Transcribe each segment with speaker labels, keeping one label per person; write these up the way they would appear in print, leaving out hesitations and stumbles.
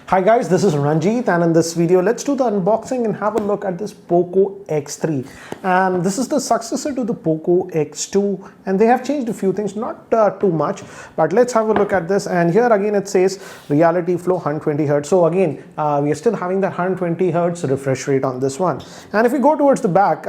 Speaker 1: Hi guys, this is Ranjit, and in this video let's do the unboxing and have a look at this Poco X3. And this is the successor to the Poco X2, and they have changed a few things, not too much, but let's have a look at this. And here again it says reality flow 120 Hz. So again we are still having that 120 Hz refresh rate on this one. And if we go towards the back,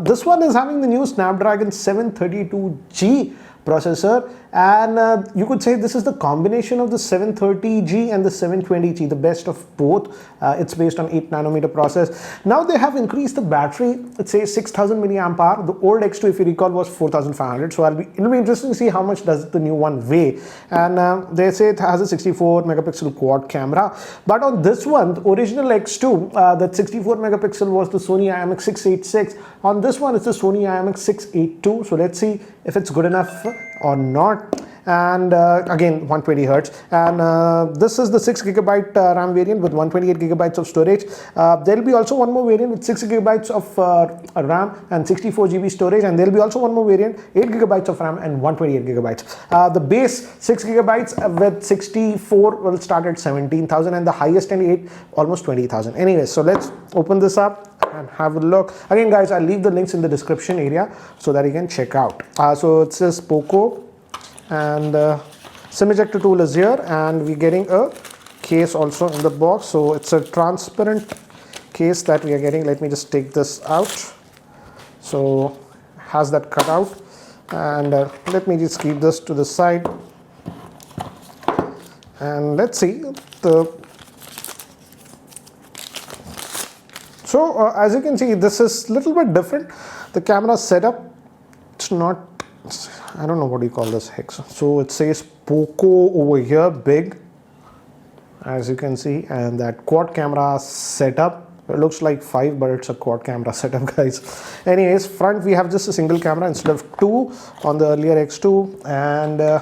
Speaker 1: this one is having the new Snapdragon 732G processor, and you could say this is the combination of the 730G and the 720G, the best of both. It's based on 8nm process. Now they have increased the battery. It says 6000 milliamp hour. The old X2, if you recall, was 4500. So it'll be interesting to see how much does the new one weigh. And they say it has a 64 megapixel quad camera, but on this one, the original X2, that 64 megapixel was the Sony IMX686. On this one, it's the Sony IMX682. So let's see if it's good enough or not. And again 120 Hz, and this is the 6GB RAM variant with 128GB of storage. There will be also one more variant with 6GB of RAM and 64GB storage, and there will be also one more variant 8GB of RAM and 128GB. The base 6GB with 64 will start at 17,000, and the highest end 8 almost 20,000. Anyway, so let's open this up and have a look. Again guys, I'll leave the links in the description area so that you can check out. So it says Poco, and SIM ejector tool is here, and we're getting a case also in the box. So it's a transparent case that we are getting. Let me just take this out. So has that cut out, and let me just keep this to the side, and let's see the. So as you can see, this is a little bit different. The camera setup, it's not, I don't know what you call this hex. So it says Poco over here, big, as you can see, and that quad camera setup. It looks like 5, but it's a quad camera setup, guys. Anyways, front we have just a single camera instead of 2 on the earlier X2, and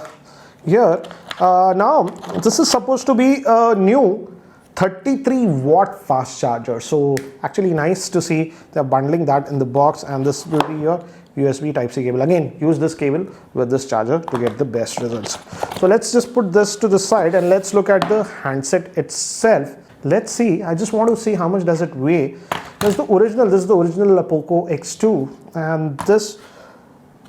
Speaker 1: here now this is supposed to be a new 33-watt fast charger. So actually nice to see they're bundling that in the box, and this will be your USB Type-C cable. Again, use this cable with this charger to get the best results. So let's just put this to the side and let's look at the handset itself. Let's see. I just want to see how much does it weigh. This is the original Poco X2, and this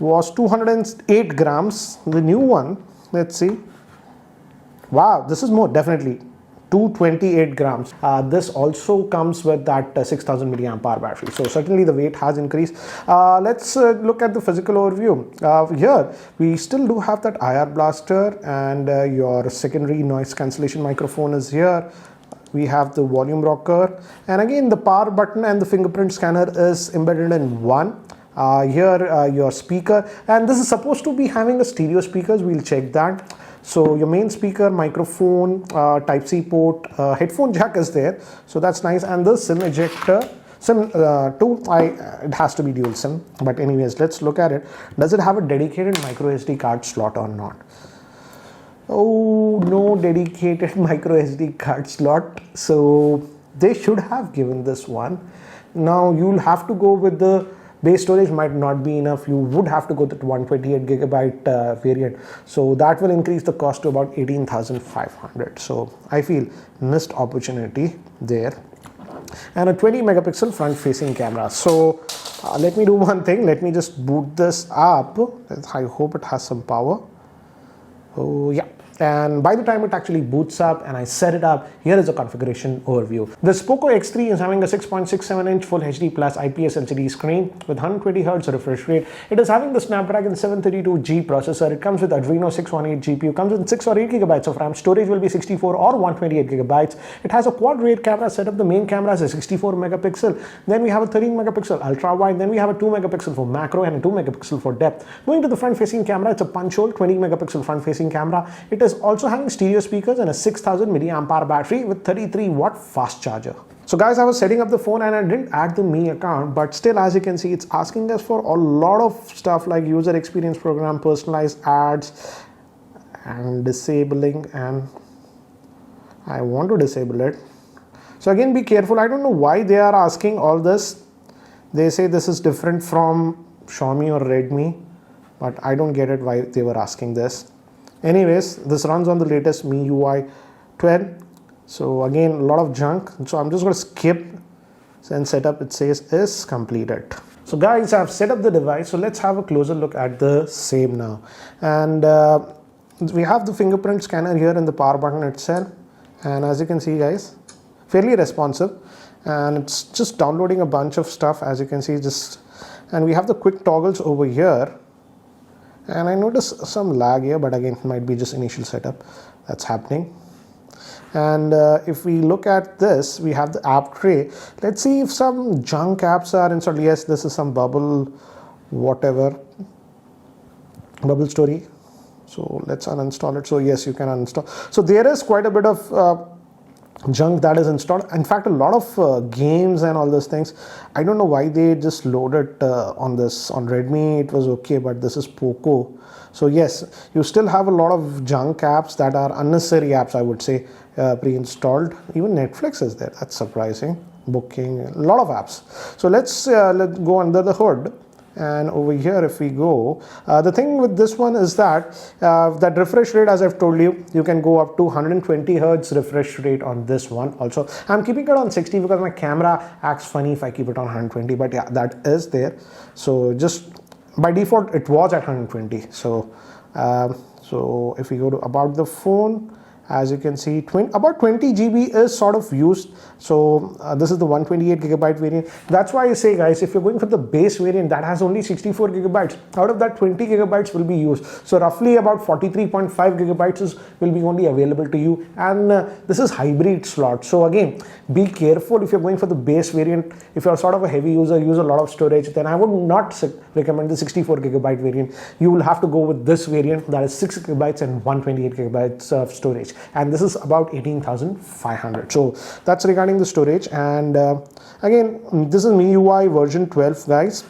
Speaker 1: was 208 grams. The new one, let's see. Wow, this is more, definitely 228 grams. This also comes with that 6000 milliamp hour battery, so certainly the weight has increased. Let's look at the physical overview. Here we still do have that IR blaster, and your secondary noise cancellation microphone is here. We have the volume rocker, and again the power button and the fingerprint scanner is embedded in one. Here your speaker, and this is supposed to be having a stereo speakers. We'll check that. So your main speaker, microphone, Type-C port, headphone jack is there, so that's nice. And the SIM ejector, SIM it has to be dual SIM, but anyways, let's look at it. Does it have a dedicated micro SD card slot or not? Oh, no dedicated micro SD card slot, so they should have given this one. Now you'll have to go with the base storage, might not be enough. You would have to go to 128GB variant, so that will increase the cost to about 18,500. So I feel missed opportunity there. And a 20 megapixel front facing camera. So let me do one thing. Let me just boot this up. I hope it has some power. Oh yeah. And by the time it actually boots up and I set it up, here is a configuration overview. This Poco X3 is having a 6.67-inch Full HD Plus IPS LCD screen with 120 Hz refresh rate. It is having the Snapdragon 732G processor. It comes with Adreno 618 GPU. Comes with 6 or 8 GB of RAM. Storage will be 64 or 128 GB. It has a quad rear camera setup. The main camera is a 64 megapixel. Then we have a 13 megapixel ultra wide. Then we have a 2 megapixel for macro and a 2 megapixel for depth. Going to the front facing camera, it's a punch hole 20 megapixel front facing camera. It is also having stereo speakers and a 6000 milliamp hour battery with 33-watt fast charger. So guys, I was setting up the phone and I didn't add the Me account, but still, as you can see, it's asking us for a lot of stuff like user experience program, personalized ads, and disabling, and I want to disable it. So again, be careful. I don't know why they are asking all this. They say this is different from Xiaomi or Redmi, but I don't get it why they were asking this. Anyways, this runs on the latest MIUI 12. So again, a lot of junk. So I'm just going to skip and setup. It says is completed. So guys, I've set up the device. So let's have a closer look at the same now. And we have the fingerprint scanner here in the power button itself. And as you can see guys, fairly responsive. And it's just downloading a bunch of stuff, as you can see. And we have the quick toggles over here. And I noticed some lag here, but again, it might be just initial setup that's happening. And if we look at this, we have the app tray. Let's see if some junk apps are installed. Yes, this is some bubble, whatever, bubble story. So let's uninstall it. So yes, you can uninstall. So there is quite a bit of junk that is installed. In fact, a lot of games and all those things. I don't know why they just loaded on this. On Redmi, it was okay, but this is Poco. So yes, you still have a lot of junk apps that are unnecessary apps, I would say, pre-installed. Even Netflix is there. That's surprising. Booking, a lot of apps. So let's go under the hood. And over here, if we go, the thing with this one is that that refresh rate, as I've told you, you can go up to 120 Hertz refresh rate on this one. Also, I'm keeping it on 60 because my camera acts funny if I keep it on 120. But yeah, that is there. So just by default, it was at 120. So if we go to about the phone, as you can see, about 20 GB is sort of used. So this is the 128 gigabyte variant. That's why I say, guys, if you're going for the base variant that has only 64 gigabytes, out of that 20 gigabytes will be used. So roughly about 43.5 gigabytes will be only available to you. And this is hybrid slot. So again, be careful if you're going for the base variant. If you're sort of a heavy user, use a lot of storage, then I would not recommend the 64 gigabyte variant. You will have to go with this variant that is 6 gigabytes and 128 gigabytes of storage. And this is about 18,500. So that's regarding the storage. And again, this is MIUI version 12, guys.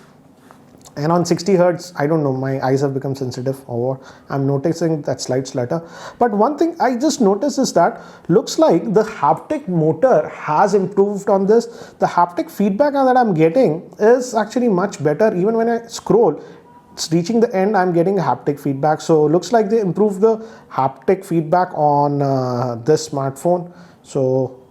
Speaker 1: And on 60 Hertz, I don't know, my eyes have become sensitive, or I'm noticing that slight stutter. But one thing I just noticed is that looks like the haptic motor has improved on this. The haptic feedback that I'm getting is actually much better. Even when I scroll, it's reaching the end, I'm getting haptic feedback. So looks like they improved the haptic feedback on this smartphone. So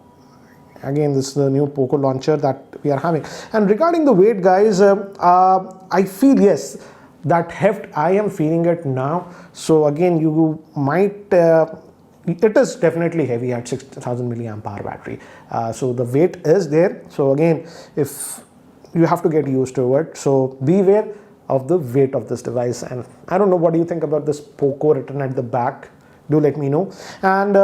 Speaker 1: again, this is the new Poco launcher that we are having. And regarding the weight, guys, I feel, yes, that heft, I am feeling it now. So again, you might, it is definitely heavy at 6,000 milliamp hour battery. So the weight is there. So again, if you have to get used to it, so beware of the weight of this device. And I don't know, what do you think about this Poco written at the back? Do let me know. And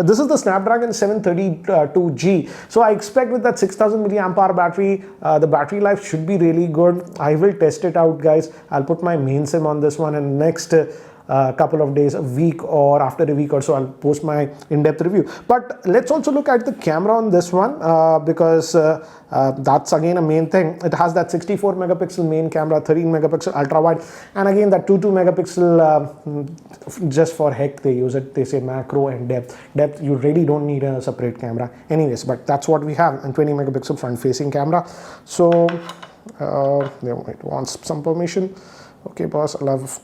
Speaker 1: this is the Snapdragon 732G. So I expect with that 6,000 milliamp hour battery, the battery life should be really good. I will test it out, guys. I'll put my main SIM on this one, and next couple of days, a week, or after a week or so, I'll post my in-depth review. But let's also look at the camera on this one, because that's again a main thing. It has that 64 megapixel main camera, 13 megapixel ultra wide, and again that 22 megapixel just for heck they use it. They say macro and depth. You really don't need a separate camera anyways, but that's what we have. And 20 megapixel front facing camera. So they might want some permission. Okay, boss, I'll have,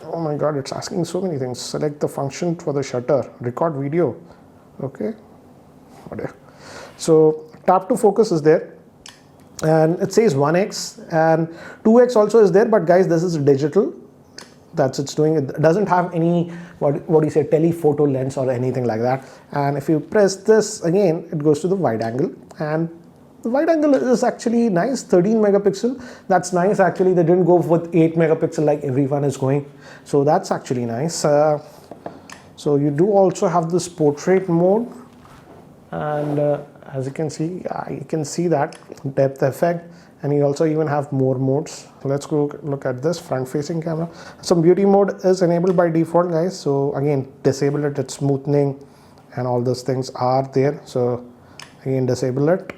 Speaker 1: oh my god, it's asking so many things. Select the function for the shutter, record video. Okay, so tap to focus is there, and it says 1x, and 2x also is there, but guys, this is digital. That's it's doing. It doesn't have any what do you say, telephoto lens or anything like that. And if you press this again, it goes to the wide angle, and the wide angle is actually nice, 13 megapixel. That's nice actually. They didn't go with 8 megapixel like everyone is going. So that's actually nice. So you do also have this portrait mode, and as you can see, you can see that depth effect, and you also even have more modes. Let's go look at this front facing camera. Some beauty mode is enabled by default, guys. So again, disable it. It's smoothing and all those things are there. So again, disable it.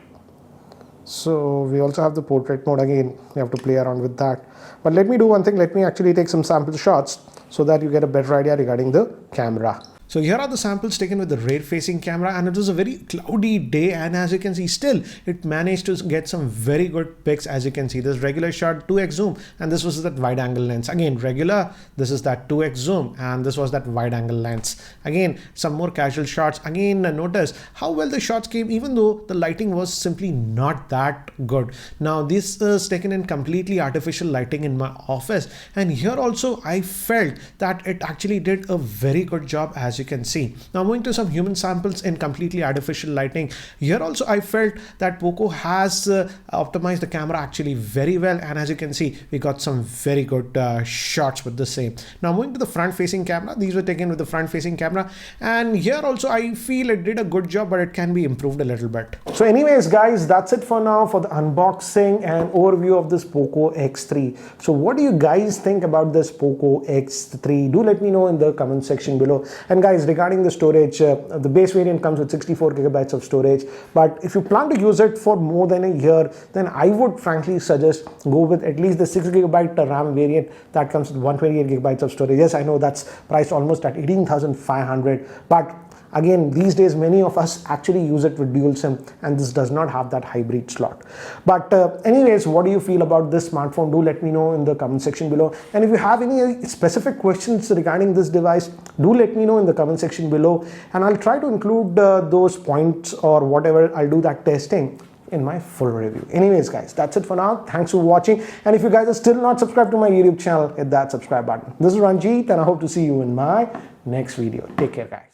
Speaker 1: So we also have the portrait mode. Again, you have to play around with that. But let me do one thing. Let me actually take some sample shots so that you get a better idea regarding the camera. So here are the samples taken with the rear facing camera, and it was a very cloudy day, and as you can see, still it managed to get some very good pics. As you can see, this regular shot 2x zoom, and this was that wide angle lens. Again regular, this is that 2x zoom, and this was that wide angle lens. Again some more casual shots. Again notice how well the shots came, even though the lighting was simply not that good. Now this is taken in completely artificial lighting in my office, and here also I felt that it actually did a very good job, as you can see. Now moving to some human samples in completely artificial lighting, here also I felt that Poco has optimized the camera actually very well, and as you can see, we got some very good shots with the same. Now moving to the front facing camera, these were taken with the front facing camera, and here also I feel it did a good job, but it can be improved a little bit. So anyways guys, that's it for now for the unboxing and overview of this Poco X3. So what do you guys think about this Poco X3? Do let me know in the comment section below. And guys, regarding the storage, the base variant comes with 64 gigabytes of storage, but if you plan to use it for more than a year, then I would frankly suggest go with at least the 6 gigabyte RAM variant that comes with 128 gigabytes of storage. Yes, I know that's priced almost at 18,500, but again, these days many of us actually use it with dual SIM, and this does not have that hybrid slot. But anyways, what do you feel about this smartphone? Do let me know in the comment section below. And if you have any specific questions regarding this device, do let me know in the comment section below, and I'll try to include those points or whatever. I'll do that testing in my full review. Anyways guys, that's it for now. Thanks for watching, and if you guys are still not subscribed to my YouTube channel, hit that subscribe button. This is Ranjit, and I hope to see you in my next video. Take care guys.